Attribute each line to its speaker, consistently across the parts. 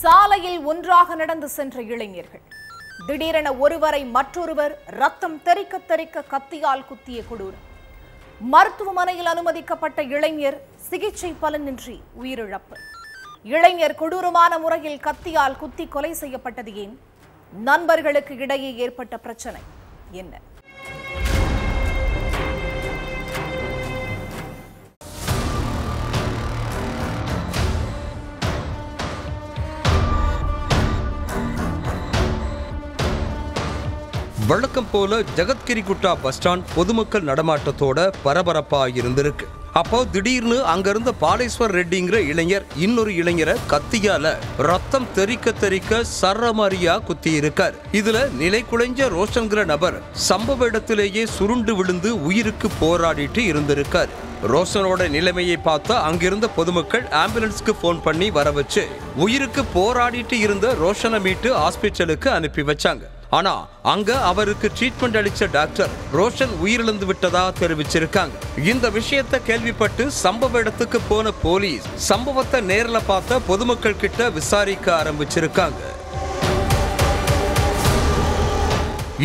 Speaker 1: சாலையில் ஒன்றாக நடந்து சென்ற இளைஞர்கள் திடீரென ஒருவரை மற்றொருவர் ரத்தம் தெறிக்க தெறிக்க கத்தியால் குத்திய கொடூரம். மருத்துவமனையில் அனுமதிக்கப்பட்ட இளைஞர் சிகிச்சை பலனின்றி உயிரிழப்பு. இளைஞர் கொடூரமான முறையில் கத்தியால் குத்தி கொலை செய்யப்பட்டது ஏன்? நண்பர்களுக்கு இடையே ஏற்பட்ட பிரச்சனை என்ன?
Speaker 2: வழக்கம் போல ஜகத்கிரிகுட்டா பஸ் ஸ்டாண்ட் பொதுமக்கள் நடமாட்டத்தோட பரபரப்பா இருந்திருக்கு. அப்போ திடீர்னு அங்கிருந்த பாலேஸ்வர் ரெட்டிங்கிற இளைஞர் இன்னொரு இளைஞரை கத்தியால ரத்தம் தெறிக்க தெறிக்க சரமாரியா குத்தி இருக்கார். இதுல நிலை குலைஞ்ச ரோஷன்கிற நபர் சம்பவ இடத்திலேயே சுருண்டு விழுந்து உயிருக்கு போராடிட்டு இருந்திருக்கார். ரோஷனோட நிலைமையை பார்த்து அங்கிருந்த பொதுமக்கள் ஆம்புலன்ஸ்க்கு போன் பண்ணி வர வச்சு உயிருக்கு போராடிட்டு இருந்த ரோஷனை மீட்டு ஹாஸ்பிட்டலுக்கு அனுப்பி வச்சாங்க. ஆனா அங்க அவருக்கு ட்ரீட்மெண்ட் அளிச்ச டாக்டர் ரோஷன் உயிரிழந்து விட்டதா தெரிவிச்சிருக்காங்க. இந்த விஷயத்தை கேள்விப்பட்டு சம்பவ இடத்துக்கு போன போலீஸ் சம்பவத்தை நேர்ல பார்த்த பொதுமக்கள் கிட்ட விசாரிக்க ஆரம்பிச்சிருக்காங்க.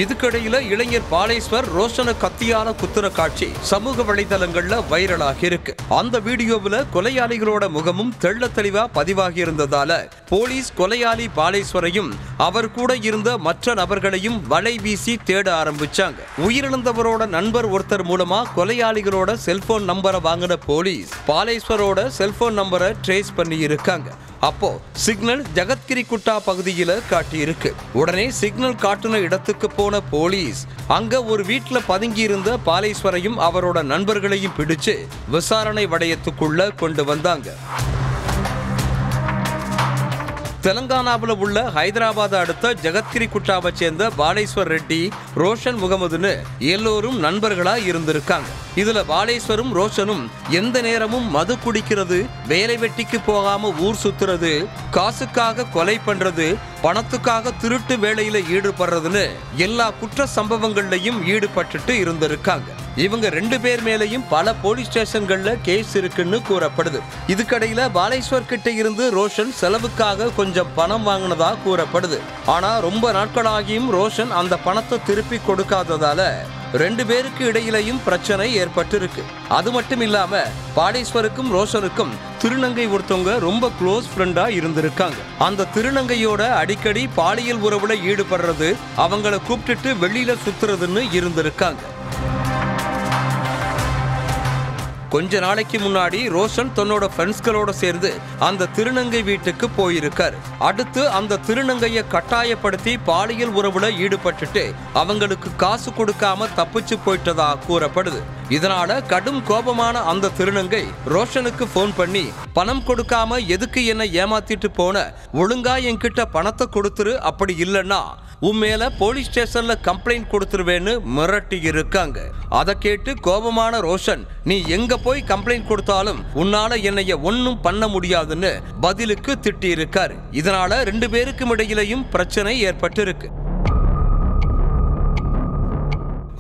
Speaker 2: இதுக்கிடையில இளைஞர் பாலேஸ்வர் ரோஷனை கத்தியால குத்துற காட்சி சமூக வலைதளங்கள்ல வைரலாகி இருக்கு. அந்த வீடியோவில் கொலையாளிகளோட முகமும் தெள்ள தெளிவா பதிவாகி இருந்ததால போலீஸ் கொலையாளி பாலேஸ்வரையும் அவர் கூட இருந்த மற்ற நபர்களையும் வலை வீசி தேட ஆரம்பிச்சாங்க. உயிரிழந்தவரோட நண்பர் ஒருத்தர் மூலமா கொலையாளிகளோட செல்போன் நம்பரை வாங்கின போலீஸ் பாலேஸ்வரோட செல்போன் நம்பரை ட்ரேஸ் பண்ணி இருக்காங்க. அப்போ சிக்னல் ஜகத்கிரிகுட்டா பகுதியில காட்டி இருக்கு. உடனே சிக்னல் காட்டுன இடத்துக்கு போன போலீஸ் அங்க ஒரு வீட்டுல பதுங்கி இருந்த பாலேஸ்வரையும் அவரோட நண்பர்களையும் பிடிச்சு விசாரணை வளையத்துக்குள்ள கொண்டு வந்தாங்க. தெலங்கானாவில் உள்ள ஹைதராபாத் அடுத்த ஜகத்கிரிகுட்டாவை சேர்ந்த பாலேஸ்வர் ரெட்டி, ரோஷன் முகமதுன்னு எல்லோரும் நண்பர்களா இருந்திருக்காங்க. இதுல பாலேஸ்வரும் ரோஷனும் எந்த நேரமும் மது குடிக்கிறது, வேலை வெட்டிக்கு போகாம ஊர் சுத்துறது, காசுக்காக கொலை பண்றது, பணத்துக்காக திருட்டு வேலையில ஈடுபடுறதுன்னு எல்லா குற்ற சம்பவங்கள்லையும் ஈடுபட்டுட்டு இருந்திருக்காங்க. இவங்க ரெண்டு பேர் மேலையும் பல போலீஸ் ஸ்டேஷன்கள்ல கேஸ் இருக்குன்னு கூறப்படுது. இதுக்கடையில பாலேஸ்வர் கிட்ட இருந்து ரோஷன் செலவுக்காக கொஞ்சம் பணம் வாங்கினதா கூறப்படுது. ஆனா ரொம்ப நாட்களாகியும் ரோஷன் அந்த பணத்தை திருப்பி கொடுக்காததால ரெண்டு பேருக்கு இடையிலையும் பிரச்சனை ஏற்பட்டிருக்கு. அது மட்டும் இல்லாம பாலேஸ்வருக்கும் ரோஷனுக்கும் திருநங்கை ஒருத்தவங்க ரொம்ப க்ளோஸ் ஃப்ரெண்டா இருந்திருக்காங்க. அந்த திருநங்கையோட அடிக்கடி பாலியல் உறவுல ஈடுபடுறது, அவங்கள கூப்பிட்டுட்டு வெளியில சுத்துறதுன்னு இருந்திருக்காங்க. கொஞ்ச நாளைக்கு முன்னாடி ரோஷன் தன்னோட ஃப்ரெண்ட்ஸ்களோட சேர்ந்து அந்த திருநங்கை வீட்டுக்கு போயிருக்காரு. அடுத்து அந்த திருநங்கைய கட்டாயப்படுத்தி பாலியல் உறவுல ஈடுபட்டுட்டு அவங்களுக்கு காசு கொடுக்காம தப்பிச்சு போயிட்டதா கூறப்படுது. இதனால கடும் கோபமான அந்த திருநங்கை ரோஷனுக்கு போன் பண்ணி பணம் கொடுக்காம எதுக்கு என்ன ஏமாத்திட்டு போன, ஒழுங்கா என்கிட்ட பணத்தை கொடுத்துரு, அப்படி இல்லைன்னா உன் மேல போலீஸ் ஸ்டேஷன்ல கம்ப்ளைண்ட் கொடுத்துருவேன்னு மிரட்டி இருக்காங்க. அதை கேட்டு கோபமான ரோஷன், நீ எங்க போய் கம்ப்ளைண்ட் கொடுத்தாலும் உன்னால என்னைய ஒன்னும் பண்ண முடியாதுன்னு பதிலுக்கு திட்டி இருக்காரு. இதனால ரெண்டு பேருக்கும் இடையிலையும் பிரச்சனை ஏற்பட்டிருக்கு.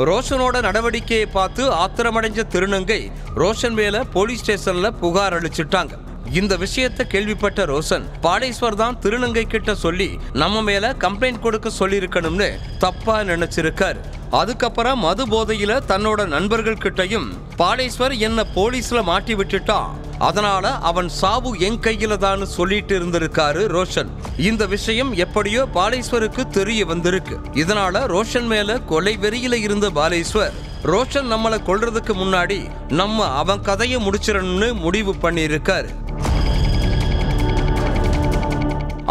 Speaker 2: ரோஷனோட நடவடிக்கையை பார்த்து ஆத்திரமடைஞ்ச திருநங்கை ரோஷன் மேல போலீஸ் ஸ்டேஷன்ல புகார் அளிச்சுட்டாங்க. இந்த விஷயத்தை கேள்விப்பட்ட ரோஷன் பாலேஸ்வர் தான் திருநங்கை கிட்ட சொல்லி நம்ம மேல கம்ப்ளைண்ட் கொடுக்க சொல்லியிருக்கணும்னு தப்பா நினைச்சிருக்காரு. அதுக்கப்புறம் மது போதையில தன்னோட நண்பர்கள் கிட்டையும் பாலேஸ்வர் என்ன போலீஸ்ல மாட்டி விட்டுட்டான், அதனால அவன் சாவு என் கையில தான் சொல்லிட்டு இருந்திருக்காரு ரோஷன். இந்த விஷயம் எப்படியோ பாலேஸ்வருக்கு தெரிய வந்திருக்கு. இதனால ரோஷன் மேல கொலை வெறியில இருந்த பாலேஸ்வர் ரோஷன் நம்மளை கொல்றதுக்கு முன்னாடி நம்ம அவன் கதையை முடிச்சிடணும்னு முடிவு பண்ணியிருக்காரு.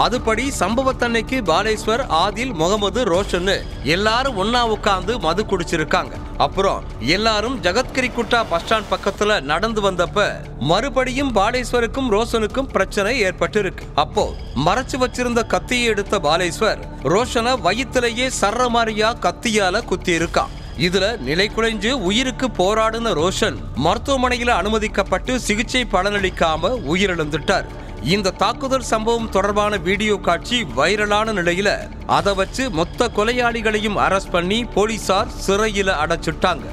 Speaker 2: அதுபடி சம்பவத்தன்னைக்கு பாலேஸ்வர், ஆதில், முகமது, ரோஷன் எல்லாரும் ஒன்னா உட்கார்ந்து மது குடிச்சிருக்காங்க. அப்புறம் எல்லாரும் ஜகத்கிரிகுட்டா பஸ் ஸ்டாண்ட் பக்கத்துல நடந்து வந்தப்ப மறுபடியும் பாலேஸ்வருக்கும் ரோஷனுக்கும் பிரச்சனை ஏற்பட்டிருக்கு. அப்போ மறைச்சு வச்சிருந்த கத்தியை எடுத்த பாலேஸ்வர் ரோஷனை வயிற்றிலேயே சரமாரியா கத்தியால குத்தி இருக்கான். இதுல நிலை குலைஞ்சு உயிருக்கு போராடின ரோஷன் மருத்துவமனையில அனுமதிக்கப்பட்டு சிகிச்சை பலனளிக்காம உயிரிழந்துட்டார். இந்த தாக்குதல் சம்பவம் தொடர்பான வீடியோ காட்சி வைரலான நிலையில அதை வச்சு மொத்த கொலையாளிகளையும் அரெஸ்ட் பண்ணி போலீசார் சிறையில அடைச்சிட்டாங்க.